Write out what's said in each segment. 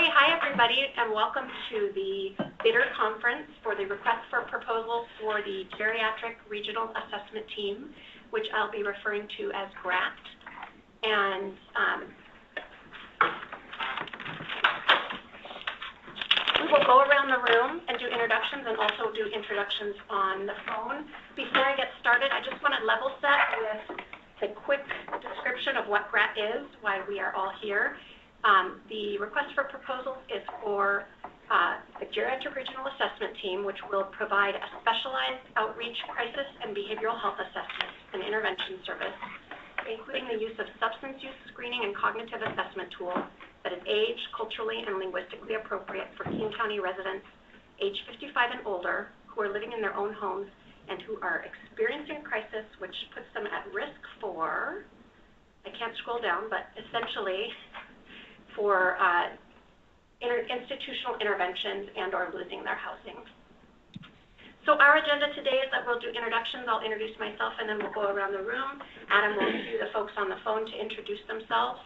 Okay, hi everybody, and welcome to the bidder conference for the request for proposals for the Geriatric Regional Assessment Team, which I'll be referring to as GRAT. And we will go around the room and do introductions and also do introductions on the phone. Before I get started, I just want to level set with a quick description of what GRAT is, why we are all here. The request for proposals is for the Geriatric Regional Assessment Team, which will provide a specialized outreach, crisis, and behavioral health assessment and intervention service, including the use of substance use screening and cognitive assessment tools that is age, culturally, and linguistically appropriate for King County residents age 55 and older who are living in their own homes and who are experiencing a crisis which puts them at risk for, I can't scroll down, but essentially for institutional interventions and or losing their housing. So our agenda today is that we'll do introductions. I'll introduce myself and then we'll go around the room. Adam will cue the folks on the phone to introduce themselves.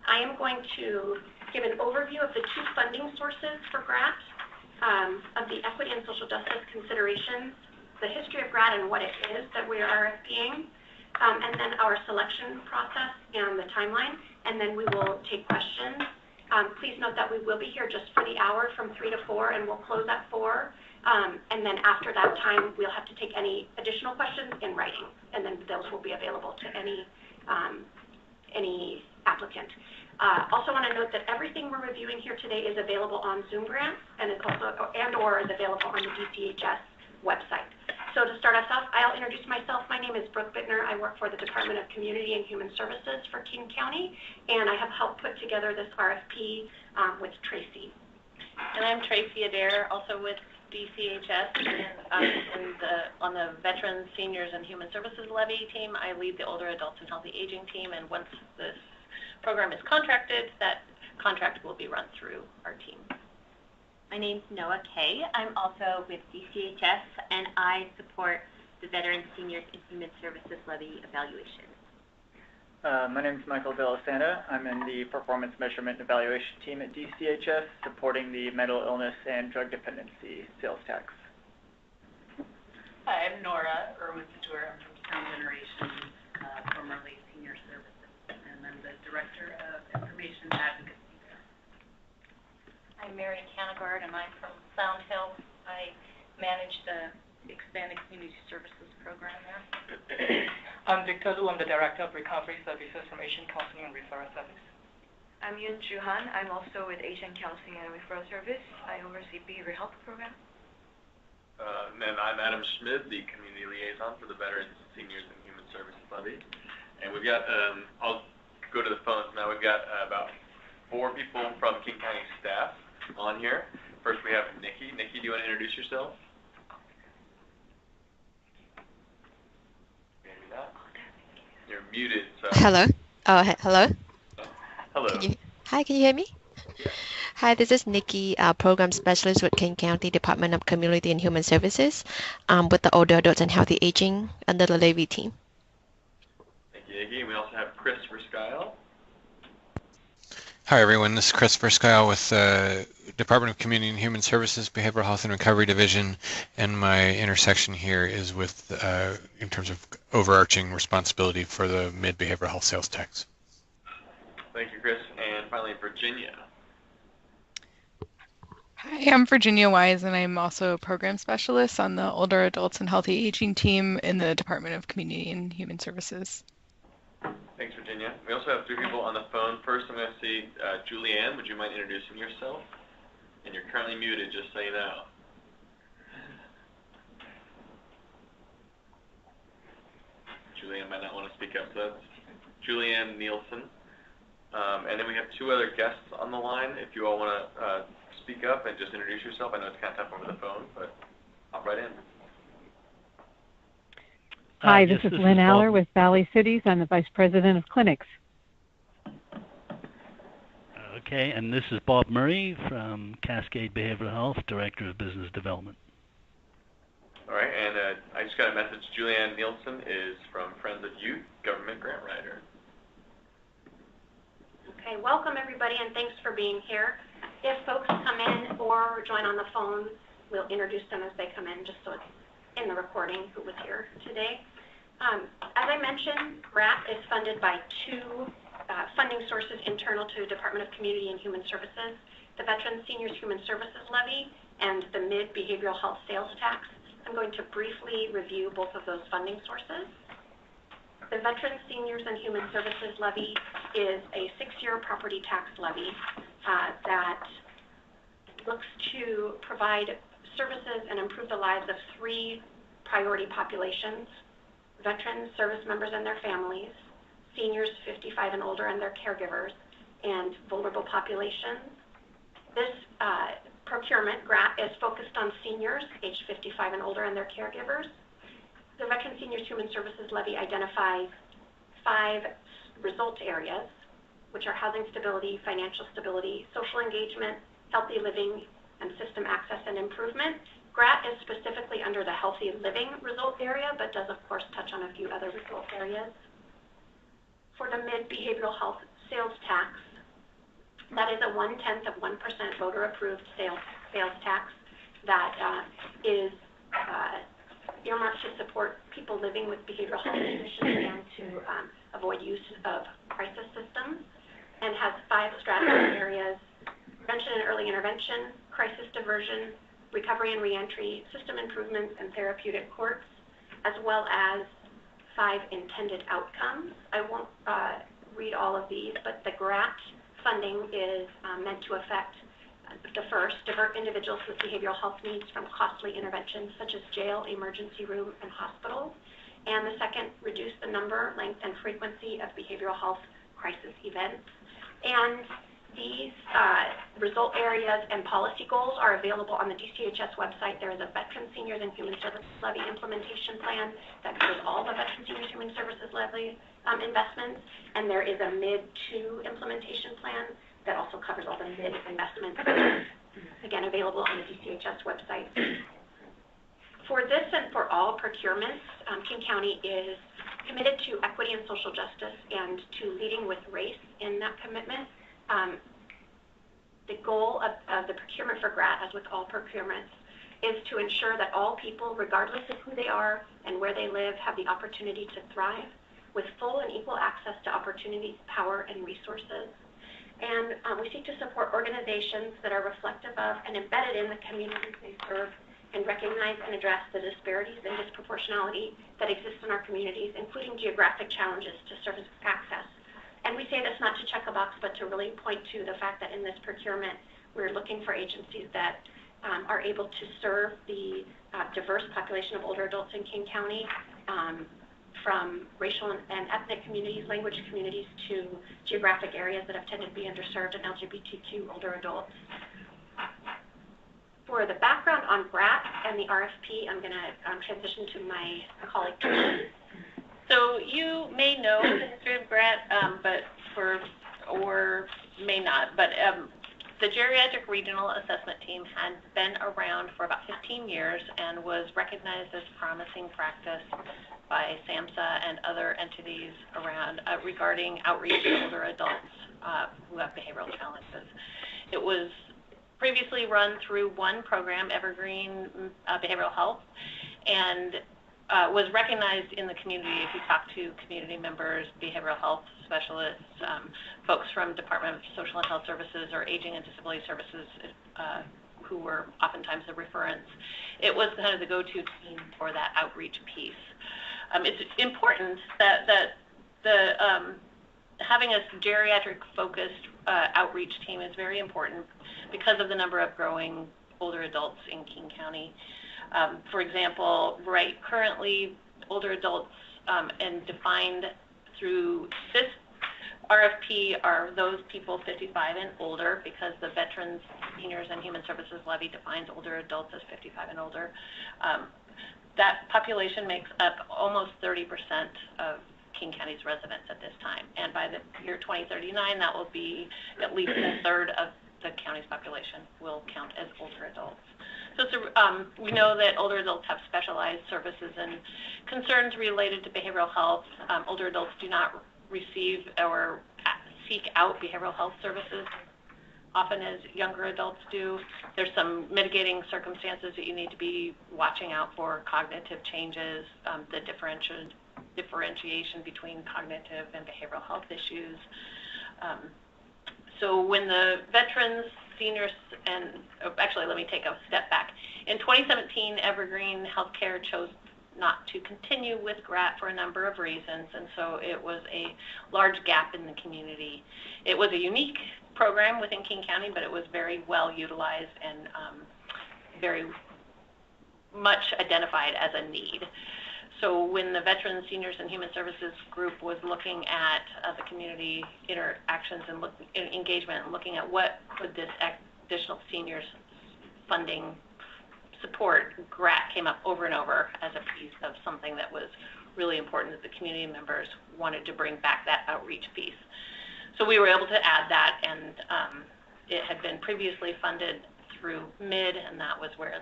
I am going to give an overview of the two funding sources for GRAT, of the equity and social justice considerations, the history of GRAT and what it is that we are RFPing, and then our selection process and the timeline, and then we will take questions. Please note that we will be here just for the hour from 3 to 4, and we'll close at 4. And then after that time, we'll have to take any additional questions in writing, and then those will be available to any applicant. Also want to note that everything we're reviewing here today is available on Zoom Grants, and is also or is available on the DCHS website. So to start us off, I'll introduce myself. My name is Brooke Bittner. I work for the Department of Community and Human Services for King County, and I have helped put together this RFP with Tracy. And I'm Tracy Adair, also with DCHS, and I'm on the Veterans, Seniors, and Human Services Levy team. I lead the Older Adults and Healthy Aging team, and once this program is contracted, that contract will be run through our team. My name's Noah Kay. I'm also with DCHS, and I support the Veterans, Seniors, and Human Services Levy evaluation. My name is Michael Villasanta. I'm in the Performance Measurement and Evaluation team at DCHS, supporting the mental illness and drug dependency sales tax. Hi, I'm Nora Irwin-Couture. I'm from Sound Generation, formerly Senior Services, and I'm the Director of Information Advocacy. I'm Mary Canagard, and I'm from Sound Hill. I manage the Expanded Community Services program there. I'm Victor Lu. I'm the Director of Recovery Services from Asian Counseling and Referral Service. I'm Yun Juhan. I'm also with Asian Counseling and Referral Service. I oversee behavioral health program. And I'm Adam Schmid, the Community Liaison for the Veterans, Seniors, and Human Services Levy. And we've got, I'll go to the phones now. We've got about 4 people from King County staff on here. First we have Nikki. Nikki, do you want to introduce yourself? Maybe not. You're muted. So. Hello. Oh, hello. Hello. Hi, can you hear me? Yeah. Hi, this is Nikki, Program Specialist with King County Department of Community and Human Services, with the Older Adults and Healthy Aging under the Levy team. Thank you, Nikki. We also have Chris Verskyle. Hi everyone, this is Chris Verskyle with the Department of Community and Human Services, Behavioral Health and Recovery Division, and my intersection here is with, in terms of overarching responsibility for the MIDD behavioral health sales tax. Thank you, Chris. And finally, Virginia. Hi, I'm Virginia Wise, and I'm also a Program Specialist on the Older Adults and Healthy Aging team in the Department of Community and Human Services. Thanks, Virginia. We also have 3 people on the phone. First, I'm going to see Julianne. Would you mind introducing yourself? And you're currently muted, just so you know. Julianne might not want to speak up. So that's Julianne Nielsen. And then we have 2 other guests on the line. If you all want to speak up and just introduce yourself. I know it's kind of tough over the phone, but hop right in. Hi, this is Lynn Aller with Valley Cities. I'm the Vice President of Clinics. Okay, and this is Bob Murray from Cascade Behavioral Health, Director of Business Development. All right, and I just got a message. Julianne Nielsen is from Friends of Youth, Government Grant Writer. Okay, welcome everybody, and thanks for being here. If folks come in or join on the phone, we'll introduce them as they come in, just so it's in the recording who was here today. As I mentioned, GRAT is funded by two funding sources internal to the Department of Community and Human Services, the Veterans Seniors Human Services Levy and the MIDD Behavioral Health Sales Tax. I'm going to briefly review both of those funding sources. The Veterans Seniors and Human Services Levy is a 6-year property tax levy that looks to provide services and improve the lives of 3 priority populations: veterans, service members and their families, seniors 55 and older and their caregivers, and vulnerable populations. This procurement, GRAT, is focused on seniors aged 55 and older and their caregivers. The Veterans Seniors Human Services Levy identifies 5 result areas, which are housing stability, financial stability, social engagement, healthy living, and system access and improvement. GRAT is specifically under the healthy living result area, but does of course touch on a few other result areas. For the MIDD Behavioral Health Sales Tax, that is a 1/10 of 1% voter-approved sales tax that is earmarked to support people living with behavioral health conditions and to avoid use of crisis systems, and has 5 strategy areas: prevention and early intervention, crisis diversion, recovery and reentry, system improvements, and therapeutic courts, as well as 5 intended outcomes. I won't read all of these, but the GRAT funding is meant to affect the first, divert individuals with behavioral health needs from costly interventions such as jail, emergency room, and hospitals. And the second, reduce the number, length, and frequency of behavioral health crisis events. And these result areas and policy goals are available on the DCHS website. There is a Veterans Seniors and Human Services Levy implementation plan that covers all the Veterans Seniors Human Services Levy investments, and there is a MIDD 2 implementation plan that also covers all the MIDD investments, again available on the DCHS website. For this and for all procurements, King County is committed to equity and social justice and to leading with race in that commitment. The goal of the procurement for GRAT, as with all procurements, is to ensure that all people, regardless of who they are and where they live, have the opportunity to thrive with full and equal access to opportunities, power, and resources. And we seek to support organizations that are reflective of and embedded in the communities they serve and recognize and address the disparities and disproportionality that exist in our communities, including geographic challenges to service access. And we say this not to check a box, but to really point to the fact that in this procurement, we're looking for agencies that are able to serve the diverse population of older adults in King County, from racial and ethnic communities, language communities, to geographic areas that have tended to be underserved and LGBTQ older adults. For the background on GRAT and the RFP, I'm going to transition to my colleague. So you may know the history of GRAT, or may not, but the Geriatric Regional Assessment Team had been around for about 15 years and was recognized as promising practice by SAMHSA and other entities around regarding outreach to older adults who have behavioral challenges. It was previously run through one program, Evergreen Behavioral Health, and was recognized in the community. If you talk to community members, behavioral health specialists, folks from Department of Social and Health Services or Aging and Disability Services who were oftentimes the referents, it was kind of the go-to team for that outreach piece. It's important that having a geriatric-focused outreach team is very important because of the number of growing older adults in King County. For example, currently older adults and defined through this RFP are those people 55 and older, because the Veterans, Seniors, and Human Services Levy defines older adults as 55 and older. That population makes up almost 30% of King County's residents at this time, and by the year 2039, that will be at least a third of the county's population will count as older adults. So we know that older adults have specialized services and concerns related to behavioral health. Older adults do not receive or seek out behavioral health services often as younger adults do. There's some mitigating circumstances that you need to be watching out for, cognitive changes, the differentiation between cognitive and behavioral health issues. So when the veterans, seniors, and actually let me take a step back. In 2017, Evergreen Healthcare chose not to continue with GRAT for a number of reasons, and so it was a large gap in the community. It was a unique program within King County, but it was very well utilized and very much identified as a need. So when the Veterans, Seniors, and Human Services group was looking at the community interactions and engagement and looking at what could this additional seniors funding support, GRAT came up over and over as a piece of something that was really important that the community members wanted to bring back that outreach piece. So we were able to add that, and it had been previously funded through MIDD, and that was where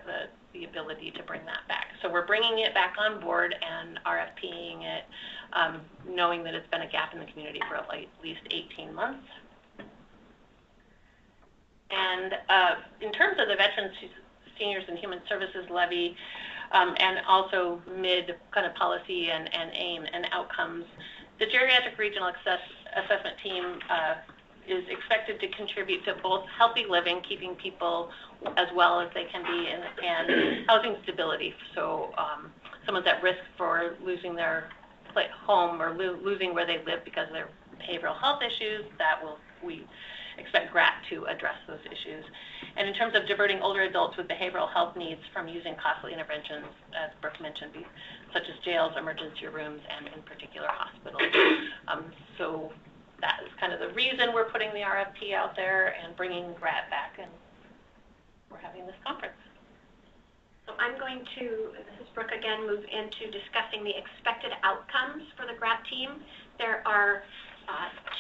the ability to bring that back. So we're bringing it back on board and RFPing it, knowing that it's been a gap in the community for at least 18 months. And in terms of the Veterans, Seniors, and Human Services levy, and also MIDD kind of policy and aim and outcomes, the Geriatric Regional Assessment Team is expected to contribute to both healthy living, keeping people as well as they can be, and housing stability. So someone's at risk for losing their home or losing where they live because of their behavioral health issues, we expect GRAT to address those issues. And in terms of diverting older adults with behavioral health needs from using costly interventions, as Brooke mentioned, such as jails, emergency rooms, and in particular hospitals. So that is kind of the reason we're putting the RFP out there and bringing GRAT back, and we're having this conference. So I'm going to, this is Brooke again, move into discussing the expected outcomes for the GRAT team. There are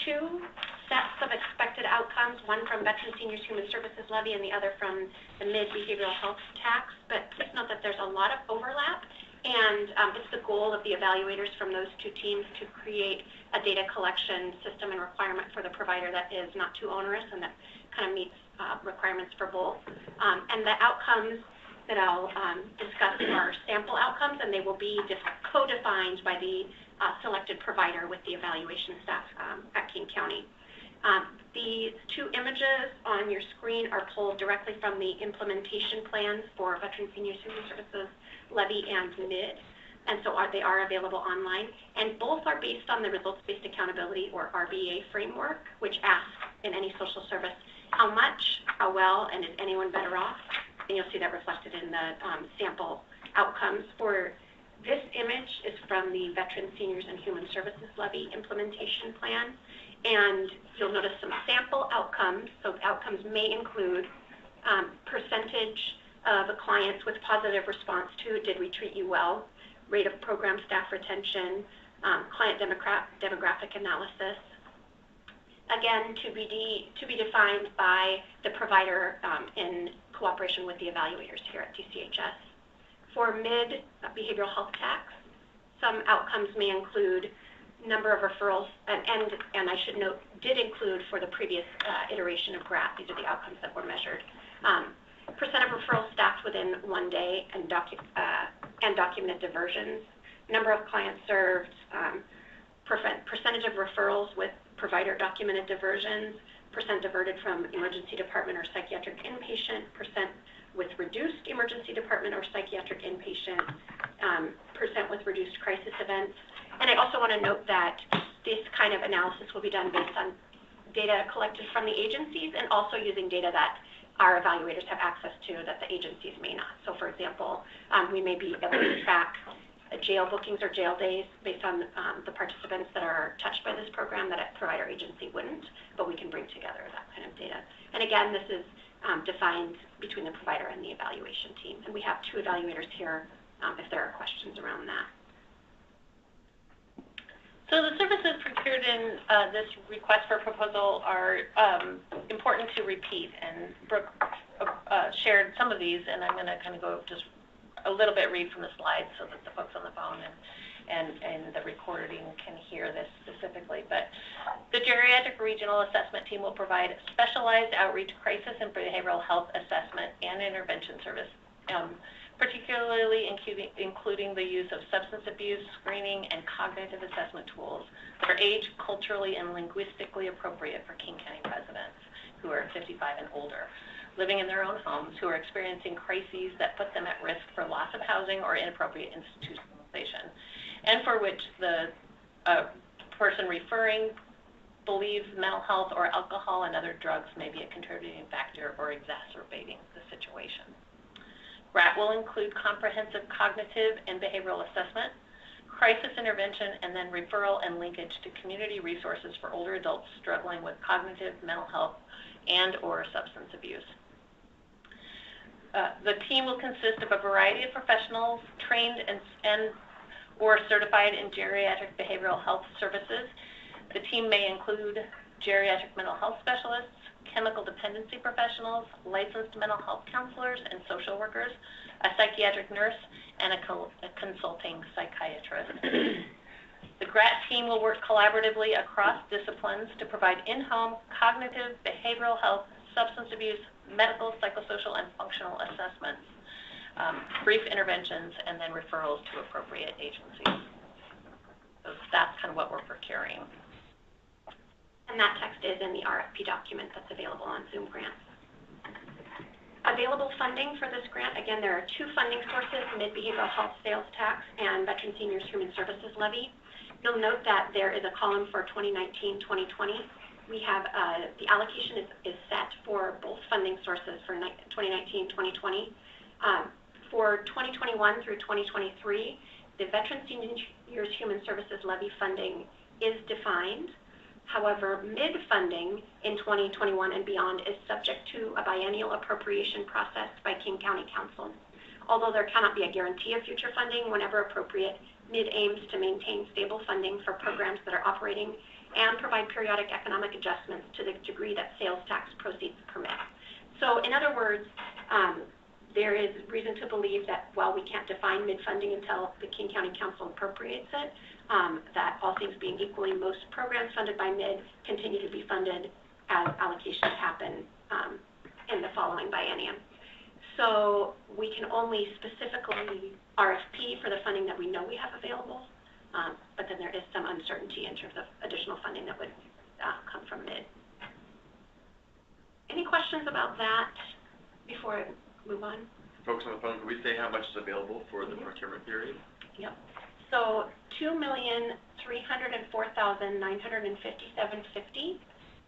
two sets of expected outcomes, one from Veterans, Seniors, Human Services Levy and the other from the MIDD Behavioral Health Tax. But please note that there's a lot of overlap, and it's the goal of the evaluators from those two teams to create a data collection system and requirement for the provider that is not too onerous and that kind of meets requirements for both. And the outcomes that I'll discuss are sample outcomes, and they will be co-defined by the selected provider with the evaluation staff at King County. These two images on your screen are pulled directly from the implementation plans for Veterans, Seniors, Human Services Levy and MIDD, and so they are available online. And both are based on the Results-Based Accountability, or RBA framework, which asks in any social service, how much, how well, and is anyone better off? And you'll see that reflected in the sample outcomes. For this image is from the Veterans, Seniors, and Human Services Levy implementation plan, and you'll notice some sample outcomes. So outcomes may include percentage of clients with positive response to did we treat you well, rate of program staff retention, client demographic analysis. Again, to be defined by the provider in cooperation with the evaluators here at DCHS. For MIDD behavioral health tax, some outcomes may include number of referrals, and I should note, did include for the previous iteration of GRAT. These are the outcomes that were measured. Percent of referrals staffed within 1 day and documented diversions, number of clients served, percentage of referrals with provider documented diversions, percent diverted from emergency department or psychiatric inpatient, percent with reduced emergency department or psychiatric inpatient, percent with reduced crisis events. And I also want to note that this kind of analysis will be done based on data collected from the agencies and also using data that our evaluators have access to that the agencies may not. So for example, we may be able to track jail bookings or jail days based on the participants that are touched by this program that a provider agency wouldn't, but we can bring together that kind of data. And again, this is defined between the provider and the evaluation team. And we have two evaluators here if there are questions around that. So the services procured in this request for proposal are important to repeat, and Brooke shared some of these, and I'm going to kind of go just a little bit read from the slides so that the folks on the phone and the recording can hear this specifically. But the Geriatric Regional Assessment Team will provide specialized outreach, crisis, and behavioral health assessment and intervention service, particularly including the use of substance abuse screening and cognitive assessment tools that are age, culturally, and linguistically appropriate for King County residents who are 55 and older, living in their own homes, who are experiencing crises that put them at risk for loss of housing or inappropriate institutionalization, and for which the person referring believes mental health or alcohol and other drugs may be a contributing factor or exacerbating the situation. GRAT will include comprehensive cognitive and behavioral assessment, crisis intervention, and then referral and linkage to community resources for older adults struggling with cognitive, mental health, and or substance abuse. The team will consist of a variety of professionals trained and or certified in geriatric behavioral health services. The team may include geriatric mental health specialists, chemical dependency professionals, licensed mental health counselors and social workers, a psychiatric nurse, and a consulting psychiatrist. The GRAT team will work collaboratively across disciplines to provide in-home cognitive, behavioral health, substance abuse, medical, psychosocial, and functional assessments, brief interventions, and then referrals to appropriate agencies. So that's kind of what we're procuring. And that text is in the RFP document that's available on Zoom Grants. Available funding for this grant, again, there are two funding sources, MIDD Behavioral Health Sales Tax and Veteran Seniors Human Services Levy. You'll note that there is a column for 2019-2020. We have, the allocation is set for both funding sources for 2019-2020. For 2021 through 2023, the Veteran Seniors Human Services Levy funding is defined. However, MIDD funding in 2021 and beyond is subject to a biennial appropriation process by King County Council. Although there cannot be a guarantee of future funding, whenever appropriate, MIDD aims to maintain stable funding for programs that are operating and provide periodic economic adjustments to the degree that sales tax proceeds permit. So in other words, there is reason to believe that while we can't define MIDD funding until the King County Council appropriates it, that all things being equally, most programs funded by MIDD continue to be funded as allocations happen in the following biennium. So we can only specifically RFP for the funding that we know we have available, but then there is some uncertainty in terms of additional funding that would come from MIDD. Any questions about that before I move on? Folks on the phone, can we say how much is available for the procurement period? Yep. So $2,304,957.50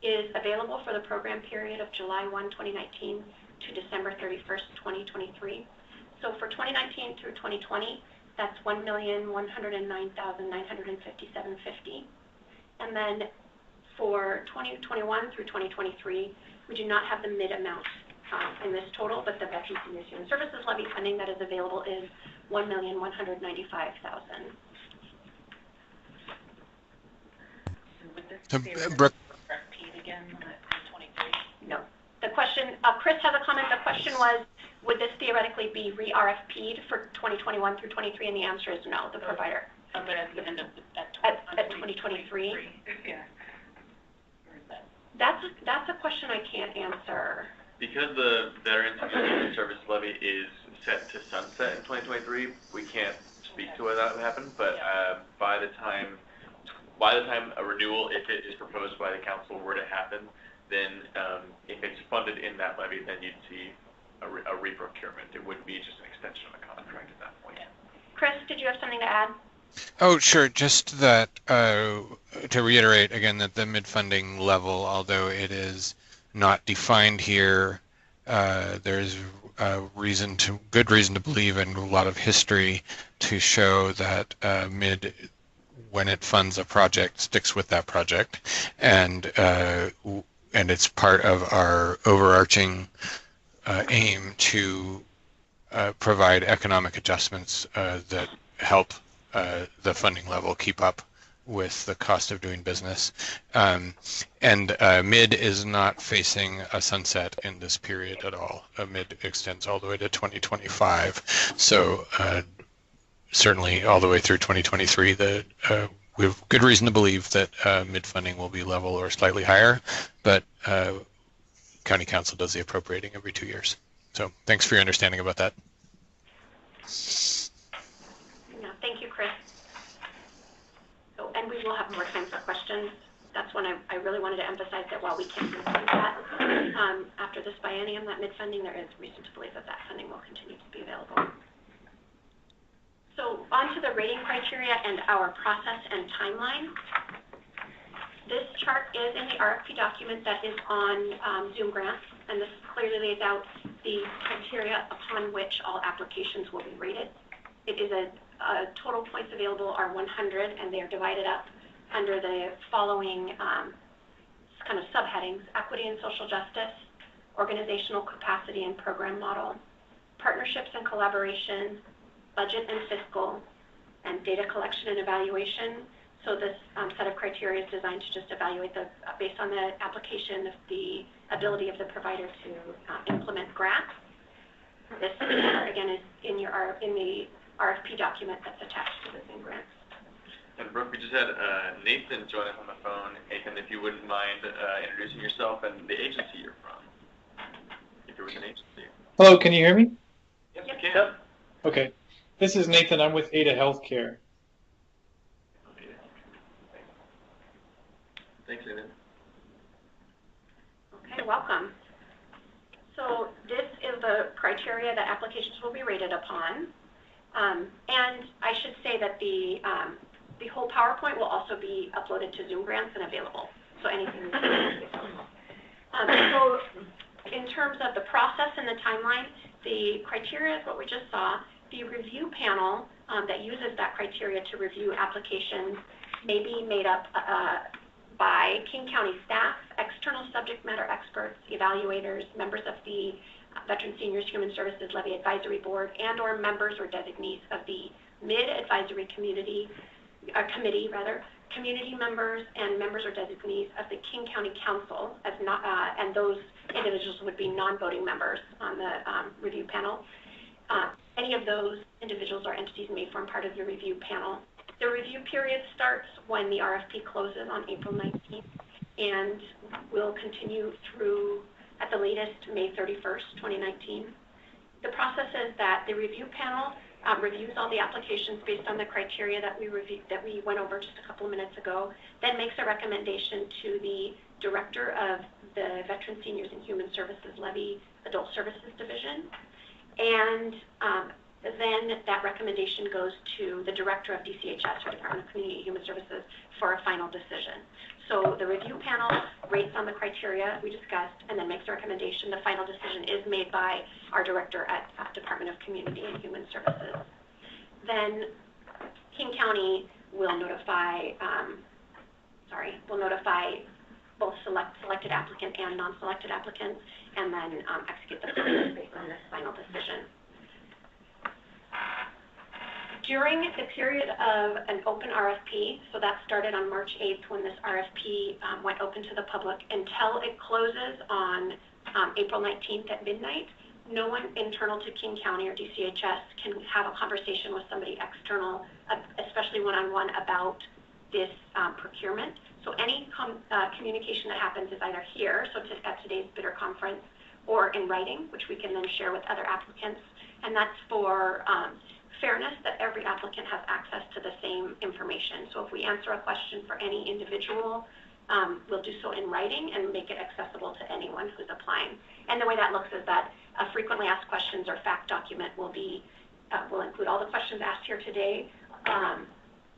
is available for the program period of July 1, 2019 to December 31st, 2023. So for 2019 through 2020, that's $1,109,957.50. And then for 2021 through 2023, we do not have the MIDD amount in this total, but the Veteran Seniors Human Services Levy funding that is available is $1,195,000. Would this So, be Brooke, repeat again at 2023? No. The question, Chris has a comment. The question was, would this theoretically be re-RFP'd for 2021 through 23? And the answer is no, the provider. But at the end of At 2023? Yeah. That's a question I can't answer. Because the Veterans Human Service Levy is set to sunset in 2023, we can't speak to whether that would happen, but by the time a renewal, if it is proposed by the council, were to happen, then if it's funded in that levy, then you'd see a reprocurement. It wouldn't be just an extension of a contract at that point. Chris, did you have something to add? oh, sure. Just that to reiterate again that the MIDD funding level, although it is not defined here, there's good reason to believe, and a lot of history to show that MIDD, when it funds a project, sticks with that project, and it's part of our overarching aim to provide economic adjustments that help the funding level keep up with the cost of doing business. And MIDD is not facing a sunset in this period at all. MIDD extends all the way to 2025. So certainly all the way through 2023, that we have good reason to believe that MIDD funding will be level or slightly higher, but County Council does the appropriating every 2 years. So thanks for your understanding about that. No, thank you, Chris. So, and we will have more time for questions. That's when I really wanted to emphasize that while we can't do that after this biennium, that MIDD funding, there is reason to believe that that funding will continue to be available. So on to the rating criteria and our process and timeline. This chart is in the RFP document that is on Zoom Grants, and this clearly lays out the criteria upon which all applications will be rated. It is a total points available are 100, and they are divided up under the following kind of subheadings: equity and social justice, organizational capacity and program model, partnerships and collaboration, budget and fiscal, and data collection and evaluation. So this set of criteria is designed to just evaluate based on the application, the ability of the provider to implement GRAT. This, again, is in the RFP document that's attached to the Zoom Grants. And Brooke, we just had Nathan join us on the phone. Nathan, if you wouldn't mind introducing yourself and the agency you're from, if you're with an agency. Hello, can you hear me? Yes, we can. Yep. Okay. This is Nathan. I'm with Ada Healthcare. Thanks, Nathan. Okay, welcome. So this is the criteria that applications will be rated upon. And I should say that the whole PowerPoint will also be uploaded to Zoom Grants and available. So anything will be available. So in terms of the process and the timeline, the criteria is what we just saw. The review panel that uses that criteria to review applications may be made up by King County staff, external subject matter experts, evaluators, members of the Veteran Seniors Human Services Levy Advisory Board, and/or members or designees of the MIDD Advisory Committee, community members, and members or designees of the King County Council, and those individuals would be non-voting members on the review panel. Any of those individuals or entities may form part of the review panel. The review period starts when the RFP closes on April 19th and will continue through, at the latest, May 31st, 2019. The process is that the review panel reviews all the applications based on the criteria that we went over just a couple of minutes ago, then makes a recommendation to the Director of the Veteran Seniors and Human Services Levy Adult Services Division, and then that recommendation goes to the Director of DCHS, or Department of Community and Human Services, for a final decision. So the review panel rates on the criteria we discussed and then makes a recommendation. The final decision is made by our Director at Department of Community and Human Services. Then King County will notify, both selected applicant and non-selected applicants, and then execute the process based on this final decision. During the period of an open RFP, so that started on March 8th when this RFP went open to the public, until it closes on April 19th at midnight, no one internal to King County or DCHS can have a conversation with somebody external, especially one-on-one, about this procurement. So any communication that happens is either here, so at today's bidder conference, or in writing, which we can then share with other applicants. And that's for fairness, that every applicant has access to the same information. So if we answer a question for any individual, we'll do so in writing and make it accessible to anyone who's applying. And the way that looks is that a frequently asked questions or fact document will include all the questions asked here today,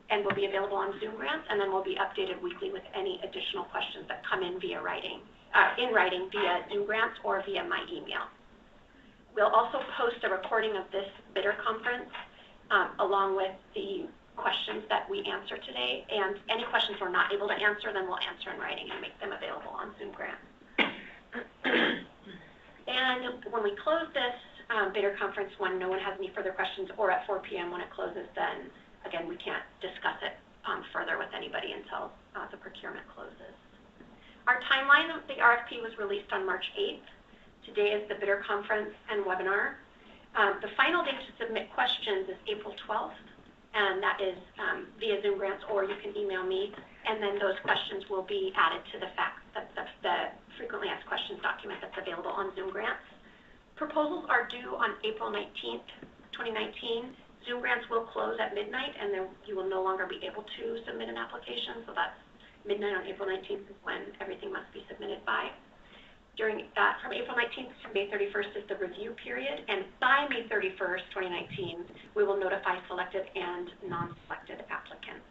and will be available on Zoom Grants, and then will be updated weekly with any additional questions that come in via writing, via Zoom Grants or via my email. We'll also post a recording of this bidder conference along with the questions that we answer today, and any questions we're not able to answer, then we'll answer in writing and make them available on Zoom Grants. And when we close this bidder conference, when no one has any further questions, or at 4 p.m. when it closes, then again, we can't discuss it further with anybody until the procurement closes. Our timeline of the RFP was released on March 8th. Today is the bidder conference and webinar. The final date to submit questions is April 12th. and that is via Zoom Grants, or you can email me, and then those questions will be added to the frequently asked questions document that's available on Zoom Grants. Proposals are due on April 19th, 2019. Zoom Grants will close at midnight, and then you will no longer be able to submit an application, so that's midnight on April 19th is when everything must be submitted by. From April 19th to May 31st is the review period, and by May 31st, 2019, we will notify selected and non-selected applicants.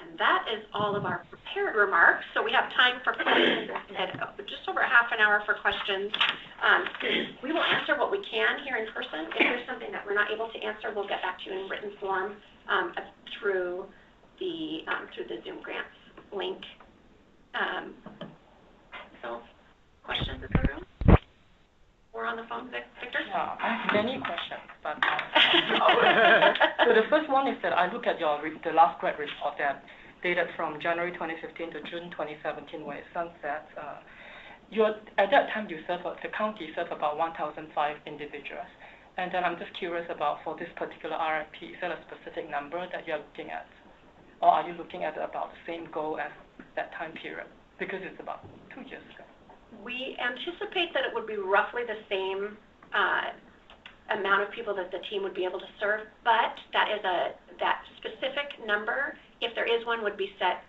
And that is all of our prepared remarks. So we have time for questions at just over half an hour for questions. We will answer what we can here in person. If there's something that we're not able to answer, we'll get back to you in written form through the Zoom Grants link. So, questions in the room? Or on the phone, Victor? Yeah, I have many questions, but so the first one is that I look at the last GRAT report that dated from January 2015 to June 2017, where it says that at that time the county served about 1,005 individuals, and then I'm just curious about for this particular RFP, is there a specific number that you're looking at, or are you looking at about the same goal as that time period? Because it's about 2 years ago. We anticipate that it would be roughly the same amount of people that the team would be able to serve, but that specific number, if there is one, would be set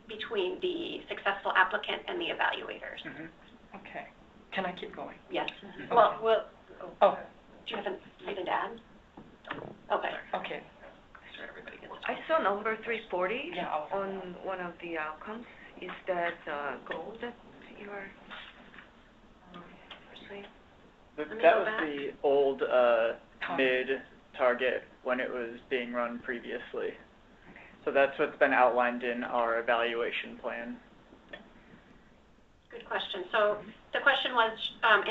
between the successful applicant and the evaluators. Mm-hmm. Okay. Can I keep going? Yes. Okay. Well, oh. Do you have anything to add? Okay. Okay. Sure, everybody gets I saw number 340 yeah, on one of the outcomes. Is that goal that you are pursuing? That was the old MIDD target when it was being run previously. So that's what's been outlined in our evaluation plan. Good question. So the question was,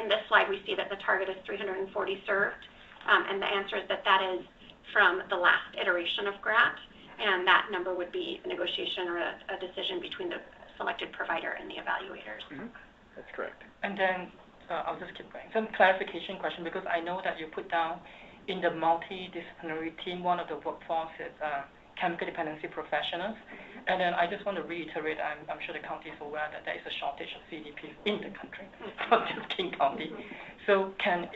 in this slide, we see that the target is 340 served, and the answer is that is from the last iteration of GRAT, and that number would be a negotiation or a decision between the selected provider and the evaluators. Mm-hmm. That's correct. And then I'll just keep going. Some clarification question, because I know that you put down in the multidisciplinary team, one of the workforce is chemical dependency professionals. And then I just want to reiterate, I'm sure the county is aware that there is a shortage of CDPs in the country, not just King County. So can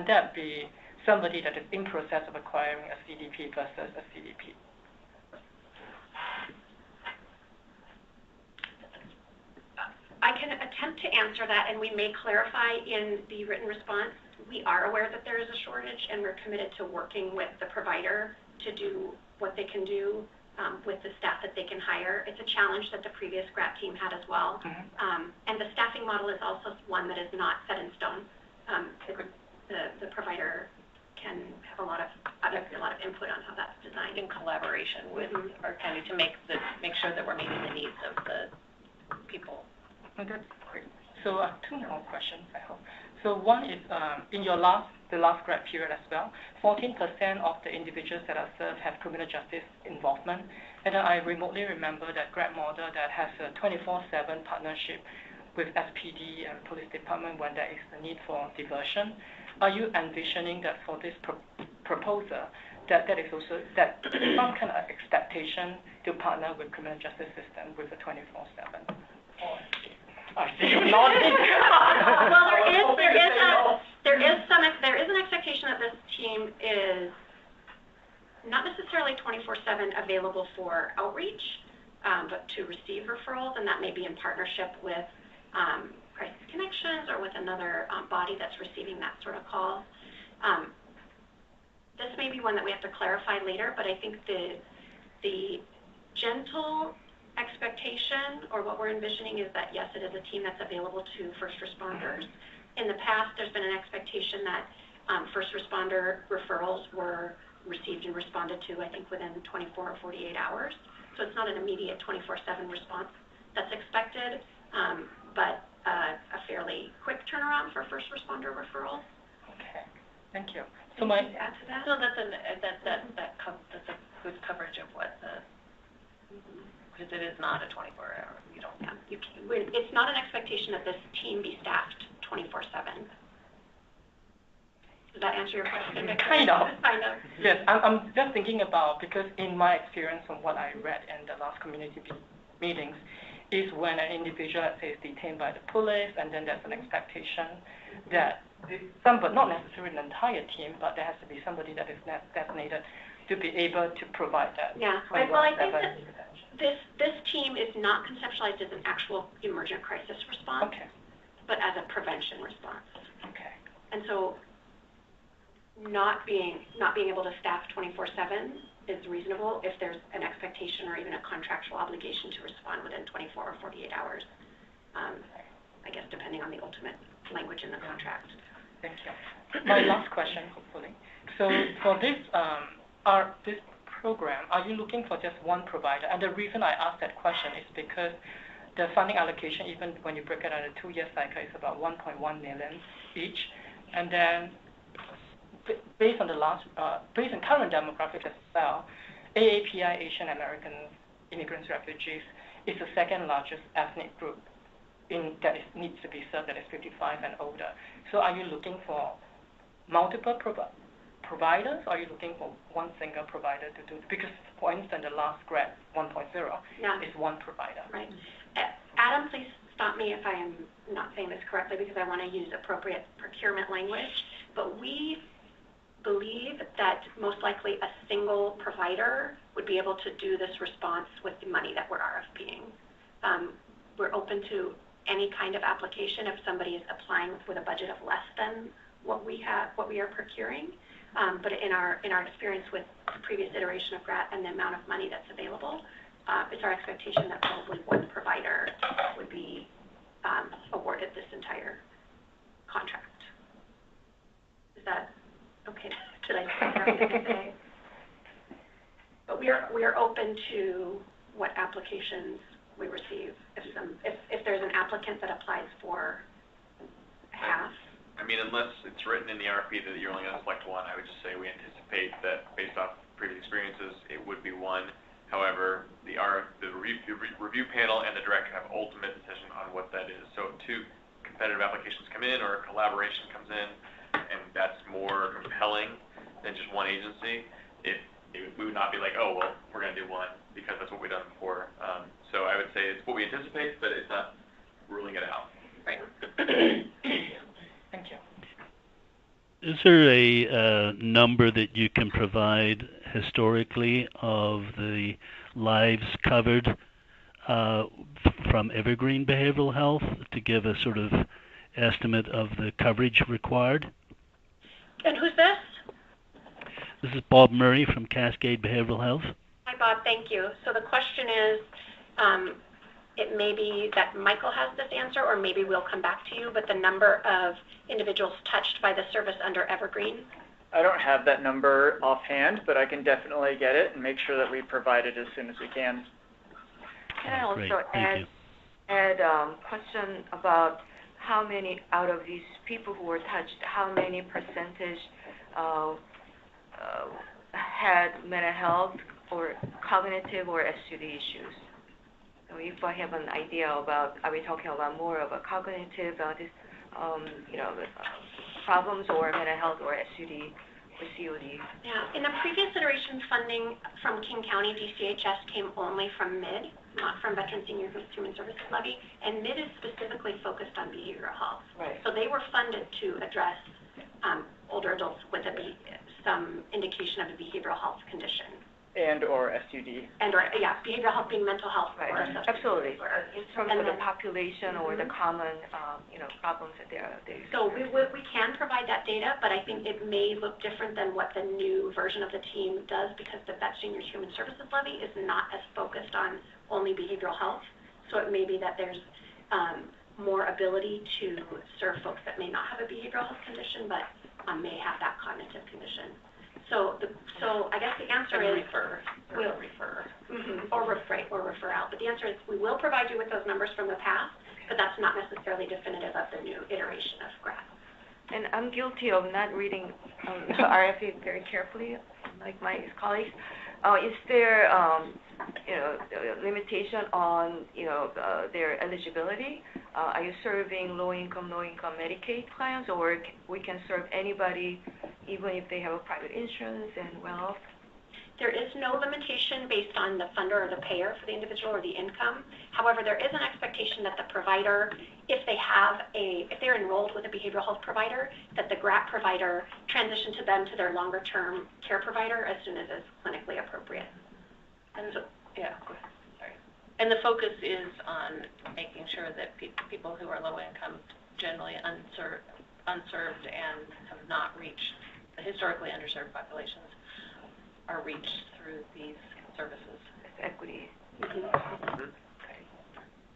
that be somebody that is in process of acquiring a CDP versus a CDP? I can attempt to answer that, and we may clarify in the written response. We are aware that there is a shortage, and we're committed to working with the provider to do what they can do with the staff that they can hire. It's a challenge that the previous GRAT team had as well. Mm-hmm. And the staffing model is also one that is not set in stone. The provider can have a lot of input on how that's designed. In collaboration with our county to make sure that we're meeting the needs of the people. Okay, great. So two more questions, I hope. So one is in the last GRAT period as well, 14% of the individuals that are served have criminal justice involvement. And I remotely remember that GRAT model that has a 24/7 partnership with SPD and police department when there is a need for diversion. Are you envisioning that for this proposal that is also that some kind of expectation to partner with criminal justice system with a 24/7? I see you nodding. Well, there is an expectation that this team is not necessarily 24/7 available for outreach, but to receive referrals, and that may be in partnership with Crisis Connections or with another body that's receiving that sort of call. This may be one that we have to clarify later, but I think the gentle expectation, or what we're envisioning, is that yes, it is a team that's available to first responders. In the past, there's been an expectation that first responder referrals were received and responded to, I think, within 24 or 48 hours. So it's not an immediate 24/7 response that's expected, but a fairly quick turnaround for first responder referrals. Okay, thank you. So my add to that? So that's a good coverage of what the. Because it is not a 24-hour, you don't. Yeah, it's not an expectation that this team be staffed 24/7. Did that answer your question? Kind of. Kind of. Yes, I'm just thinking about, because in my experience from what I read in the last community meetings, is when an individual, let's say, is detained by the police, and then there's an expectation that somebody, not necessarily an entire team, but there has to be somebody that is designated to be able to provide that. Yeah, well, I think that this team is not conceptualized as an actual emergent crisis response, but as a prevention response. Okay. And so not being able to staff 24/7 is reasonable if there's an expectation or even a contractual obligation to respond within 24 or 48 hours, I guess depending on the ultimate language in the contract. Thank you. My last question, hopefully. So for this this program, are you looking for just one provider? And the reason I ask that question is because the funding allocation, even when you break it out in a 2-year cycle, is about 1.1 million each. And then based on based on current demographics as well, AAPI, Asian American immigrants, refugees, is the second largest ethnic group that needs to be served, that is 55 and older. So are you looking for multiple providers, or are you looking for one single provider to do? Because, for instance, the last GRAT 1.0 is one provider. Right. Adam, please stop me if I am not saying this correctly, because I want to use appropriate procurement language. But we believe that most likely a single provider would be able to do this response with the money that we're RFPing. We're open to any kind of application if somebody is applying with a budget of less than what we are procuring. But in our experience with the previous iteration of GRAT and the amount of money that's available, it's our expectation that probably one provider would be awarded this entire contract. Is that okay? Did I say everything to say? But we are open to what applications we receive. If there's an applicant that applies for half. I mean, unless it's written in the RFP that you're only going to select one, I would just say we anticipate that based off previous experiences, it would be one. However, the review panel and the director have ultimate decision on what that is. So if 2 competitive applications come in or a collaboration comes in, and that's more compelling than just one agency, we would not be like, oh, well, we're going to do one because that's what we've done before. So I would say it's what we anticipate, but it's not ruling it out. Right. Thank you. Is there a number that you can provide historically of the lives covered from Evergreen Behavioral Health to give a sort of estimate of the coverage required? And who's this? This is Bob Murray from Cascade Behavioral Health. Hi, Bob. Thank you. So the question is, it may be that Michael has this answer, or maybe we'll come back to you, but the number of individuals touched by the service under Evergreen? I don't have that number offhand, but I can definitely get it and make sure that we provide it as soon as we can. Can I also add a question about how many out of these people who were touched, how many percentage had mental health or cognitive or SUD issues? So if I have an idea about, are we talking about more of a cognitive problems or mental health or SUD or COD? Yeah, in the previous iteration, funding from King County DCHS came only from MIDD, not from Veteran Senior Human Services Levy, and MIDD is specifically focused on behavioral health. Right. So they were funded to address older adults with some indication of a behavioral health condition. And or SUD. And or, yeah, behavioral health being mental health or a substance Absolutely. disorder. In terms of the population or the common, problems that they're So we can provide that data, but I think it may look different than what the new version of the team does, because the Vet Seniors Human Services Levy is not as focused on only behavioral health. So it may be that there's more ability to serve folks that may not have a behavioral health condition, but may have that cognitive condition. So I guess the answer is refer. or refer out. But the answer is we will provide you with those numbers from the past, but that's not necessarily definitive of the new iteration of GRAT. And I'm guilty of not reading the RFP very carefully, like my colleagues. Is there, limitation on, their eligibility? Are you serving low-income Medicaid plans, or we can serve anybody even if they have a private insurance and well-off? There is no limitation based on the funder or the payer for the individual or the income. However, there is an expectation that the provider, if they're enrolled with a behavioral health provider, that the GRAT provider transition to them to their longer-term care provider as soon as it's clinically appropriate. And so, yeah, go ahead. Sorry. And the focus is on making sure that people who are low income, generally unserved and have not reached the historically underserved populations, are reached through these services. It's equity.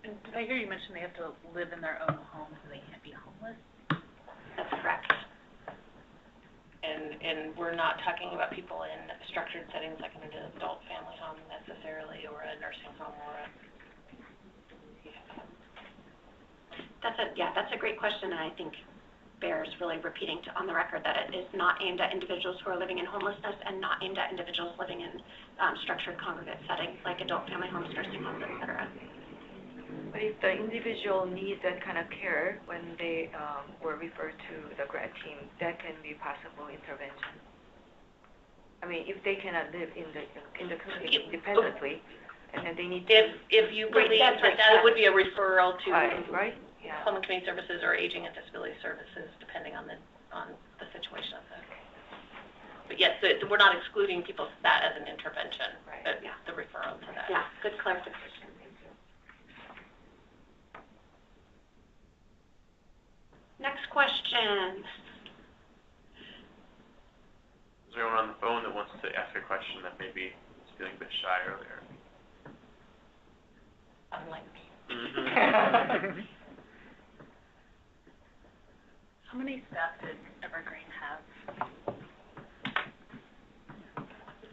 And did I hear you mention they have to live in their own home so they can't be homeless? That's correct. And we're not talking about people in structured settings like an adult family home necessarily, or a nursing home, or a... That's a great question, and I think bears really repeating on the record that it is not aimed at individuals who are living in homelessness and not aimed at individuals living in structured congregate settings like adult family homes, nursing homes, et cetera. But if the individual needs that kind of care when they were referred to the GRAT team, that can be possible intervention. I mean, if they cannot live in the community independently, and then they need to... If you believe that would be a referral to right? Yeah. Home and Community Services or Aging and Disability Services, depending on the situation of the. But yes, we're not excluding people that as an intervention, right. But the referral to that. Yeah, good clarification. Thank you. Next question. Is there anyone on the phone that wants to ask a question that maybe was feeling a bit shy earlier? Unlike me. Mm-hmm. How many staff did Evergreen have? 5,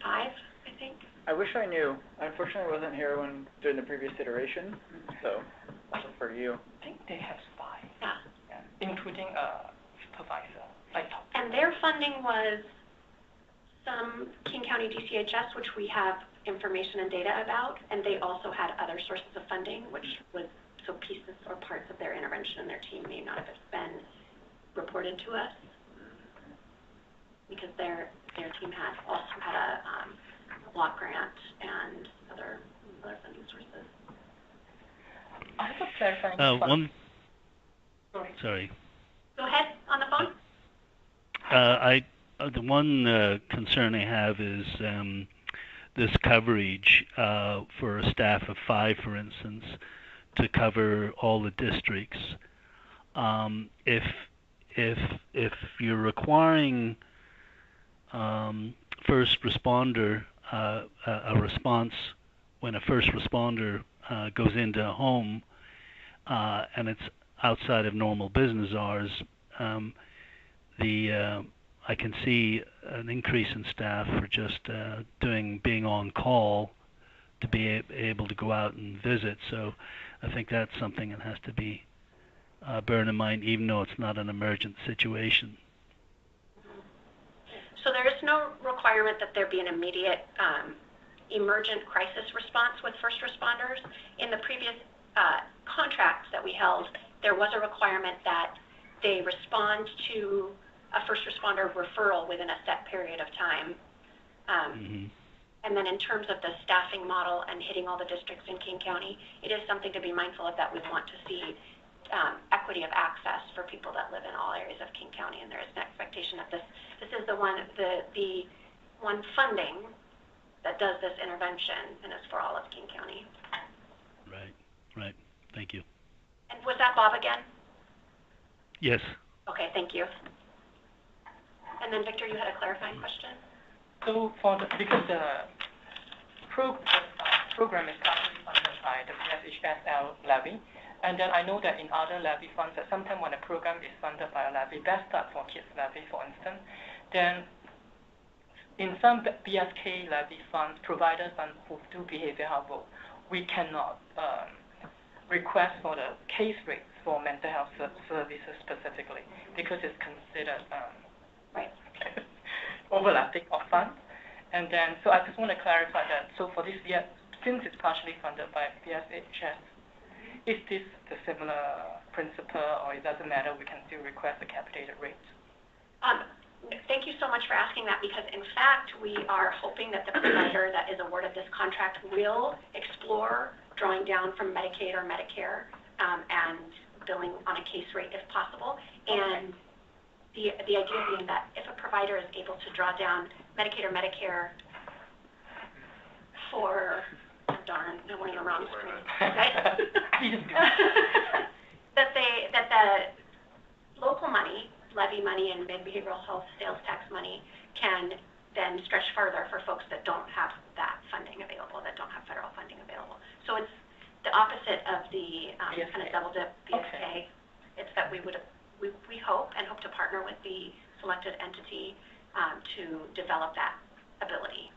I think. I wish I knew. I unfortunately wasn't here when doing the previous iteration, so for you. I think they have 5. Yeah. Including a supervisor. And their funding was some King County DCHS, which we have information and data about, and they also had other sources of funding, which was so pieces or parts of their intervention and their team may not have been reported to us because their team also had a block grant and other funding sources. I have a clarifying Sorry. Go ahead on the phone. The one concern I have is this coverage for a staff of 5, for instance, to cover all the districts. If you're requiring first responder a response when a first responder goes into a home and it's outside of normal business hours, I can see an increase in staff for just being on call to be able to go out and visit. So I think that's something that has to be bear in mind, even though it's not an emergent situation. So there is no requirement that there be an immediate emergent crisis response with first responders. In the previous contracts that we held, there was a requirement that they respond to a first responder referral within a set period of time. And then in terms of the staffing model and hitting all the districts in King County, it is something to be mindful of that we want to see equity of access for people that live in all areas of King County, and there is an expectation that this is the one funding that does this intervention, and it's for all of King County. Right. Thank you. And was that Bob again? Yes. Okay, thank you. And then Victor, you had a clarifying question? So because the program is currently funded by the VSHSL levy, and then I know that in other levy funds that sometimes when a program is funded by a levy, Best Start for Kids levy, for instance, then in some BSK levy funds, providers who do behavioral health work, we cannot request for the case rates for mental health services specifically because it's considered overlapping of funds. And then, so I just want to clarify that. So for this year, since it's partially funded by VSHS, is this the similar principle, or it doesn't matter, we can still request a capitated rate? thank you so much for asking that, because in fact, we are hoping that the provider that is awarded this contract will explore drawing down from Medicaid or Medicare and billing on a case rate if possible. And the idea being that if a provider is able to draw down Medicaid or Medicare for, darn, no one in the wrong screen, okay? that the local money, levy money and behavioral health sales tax money can then stretch further for folks that don't have that funding available, that don't have federal funding available. So it's the opposite of the kind of double dip VSK. Okay. It's that we hope to partner with the selected entity to develop that ability.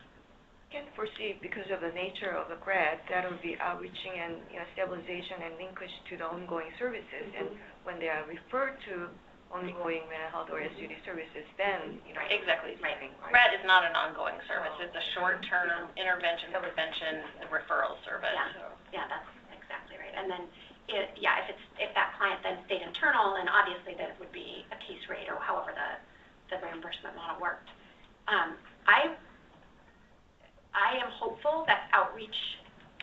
I can foresee, because of the nature of the GRAT, that will be outreaching and stabilization and linkage to the ongoing services. And when they are referred to ongoing mental health or SUD services, then exactly. Right. GRAT is not an ongoing service. It's a short-term intervention, prevention, referral service. Yeah, that's exactly right. And then, if that client then stayed internal, and obviously that would be a case rate or however the reimbursement model worked. I am hopeful that outreach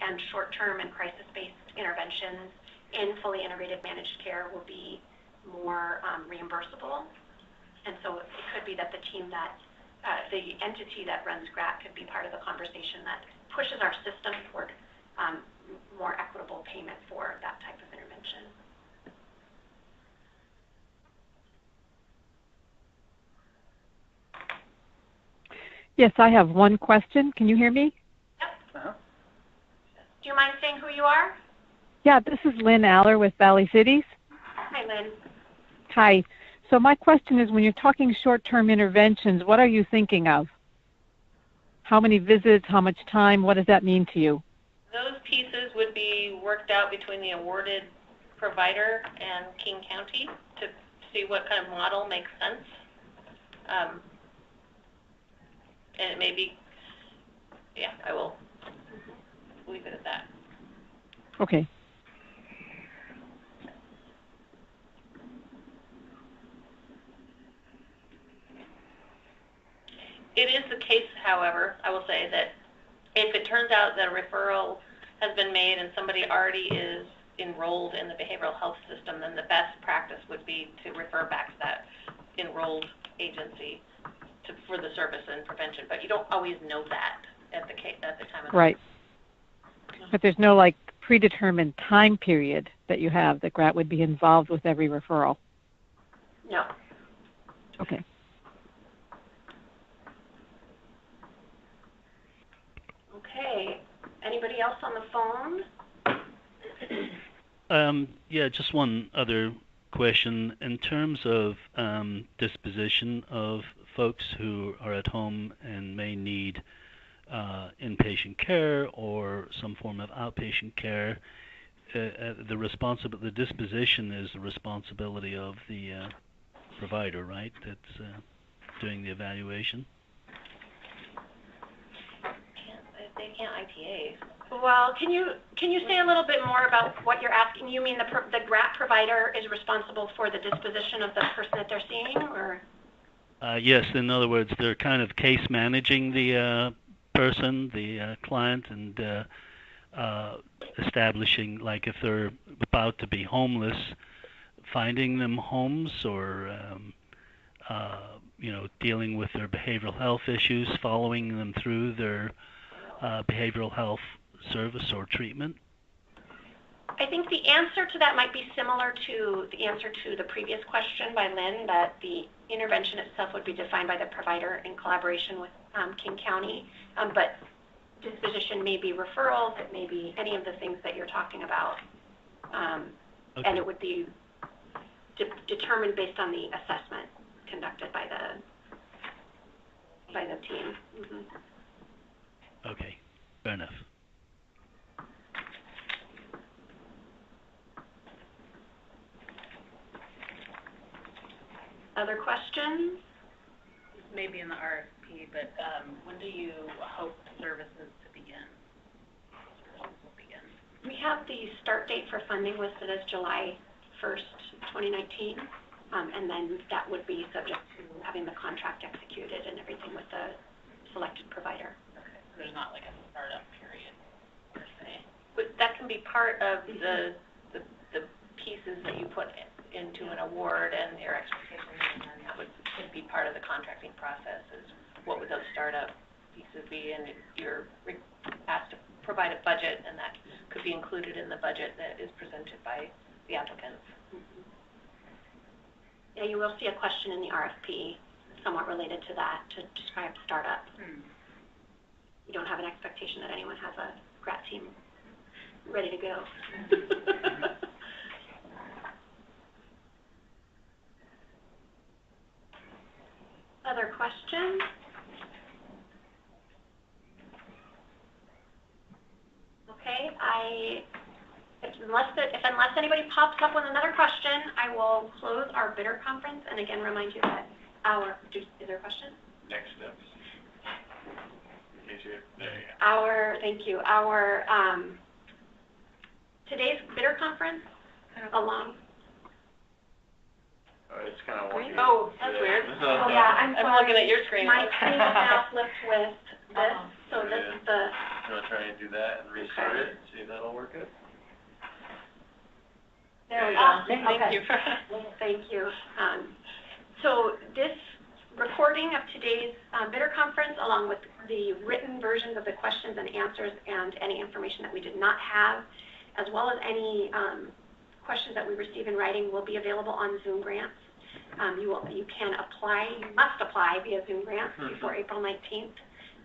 and short-term and crisis-based interventions in fully integrated managed care will be more reimbursable. And so it could be that the team that, the entity that runs GRAT could be part of the conversation that pushes our system toward more equitable payment for that type of intervention. Yes, I have one question. Can you hear me? Yep. Do you mind saying who you are? Yeah, this is Lynn Aller with Valley Cities. Hi, Lynn. Hi. So my question is, when you're talking short-term interventions, what are you thinking of? How many visits, how much time, what does that mean to you? Those pieces would be worked out between the awarded provider and King County to see what kind of model makes sense. And it may be, I will leave it at that. Okay. It is the case, however, I will say that if it turns out that a referral has been made and somebody already is enrolled in the behavioral health system, then the best practice would be to refer back to that enrolled agency for the service and prevention. But you don't always know that at the time of right. But there's no predetermined time period that you have that GRAT would be involved with every referral. No. Okay. Okay. Anybody else on the phone? Yeah, just one other question. In terms of disposition of folks who are at home and may need inpatient care or some form of outpatient care, the disposition is the responsibility of the provider, right? That's doing the evaluation. They can't ITA. Well, can you say a little bit more about what you're asking? You mean the GRAT provider is responsible for the disposition of the person that they're seeing, or? Yes. In other words, they're kind of case managing the person, the client, and establishing, if they're about to be homeless, finding them homes, or dealing with their behavioral health issues, following them through their behavioral health service or treatment? I think the answer to that might be similar to the answer to the previous question by Lynn, that the intervention itself would be defined by the provider in collaboration with King County, but disposition may be referrals, it may be any of the things that you're talking about, okay. And it would be determined based on the assessment conducted by the team. Mm-hmm. Okay, fair enough. Other questions? Maybe in the RFP, but when do you hope services to begin? Services will begin. We have the start date for funding listed as July 1st, 2019, and then that would be subject to having getting the contract executed and everything with the selected provider. Okay, so there's not like a startup period per se. But that can be part of the pieces that you put into an award and your expectations, and then that could be part of the contracting process. Is what would those startup pieces be, and you're asked to provide a budget, and that could be included in the budget that is presented by the applicants. Mm-hmm. Yeah, you will see a question in the RFP somewhat related to that to describe startup. You don't have an expectation that anyone has a GRAT team ready to go. Other questions? Okay, unless anybody pops up with another question, I will close our bidder conference and again remind you that is there a question? Next steps. Thank you. Our today's bidder conference along. It's kind of wonky. Oh, that's weird. Oh yeah, I'm sorry. looking at your screen. My screen is now flipped with this, so this is the. You want to try and do that and restart it? See if that'll work out. There we go. Thank you. Thank you. So this recording of today's bidder conference, along with the written versions of the questions and answers and any information that we did not have, as well as any questions that we receive in writing, will be available on Zoom Grants. You can apply, you must apply via Zoom Grants before April 19th.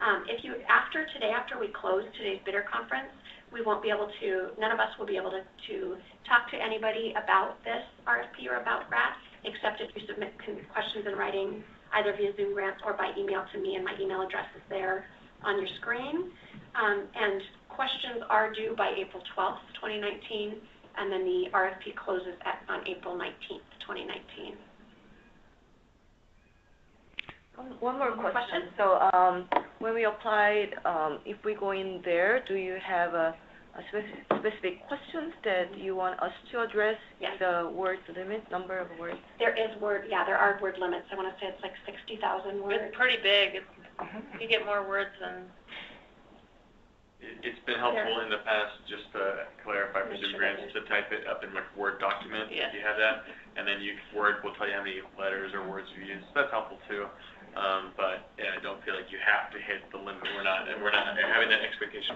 After we close today's bidder conference, we won't be able to, none of us will be able to talk to anybody about this RFP or about GRAT, except if you submit questions in writing either via Zoom Grants or by email to me, and my email address is there on your screen. And questions are due by April 12th, 2019, and then the RFP closes on April 19th, 2019. One more question. So when we applied, if we go in there, do you have a specific questions that you want us to address? Yes. The word limit, number of words? There are word limits. I want to say it's like 60,000 words. It's pretty big. You get more words than... It's been helpful in the past, just to clarify for Zoom Grants, to type it up in like Word document if you have that, and then Word will tell you how many letters or words you use. That's helpful too. But yeah, I don't feel like you have to hit the limit. We're not having that expectation.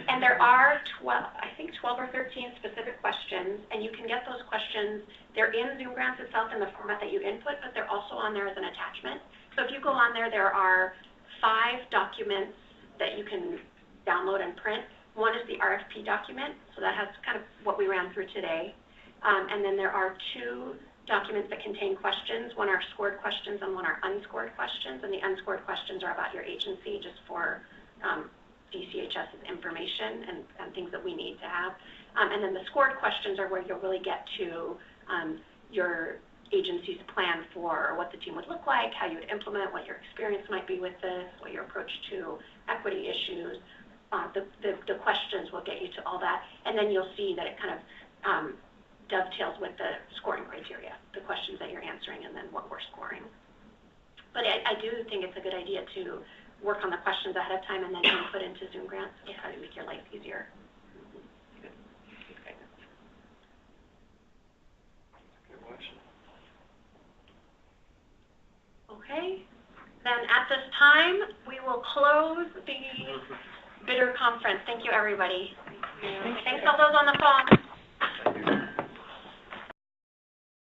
And there are 12 or 13 specific questions, and you can get those questions. They're in Zoom Grants itself in the format that you input, but they're also on there as an attachment. So if you go on there are 5 documents that you can download and print. One is the RFP document, so that has kind of what we ran through today. And then there are 2 documents that contain questions. One are scored questions and one are unscored questions. And the unscored questions are about your agency, just for DCHS's information and things that we need to have. And then the scored questions are where you'll really get to your agency's plan for what the team would look like, how you would implement, what your experience might be with this, what your approach to equity issues. The questions will get you to all that, and then you'll see that it kind of dovetails with the scoring criteria, the questions that you're answering, and then what we're scoring. But I do think it's a good idea to work on the questions ahead of time and then input into Zoom Grants to try to make your life easier. Okay, then at this time, we will close the bidder conference. Thank you, everybody. Thanks to all those on the phone.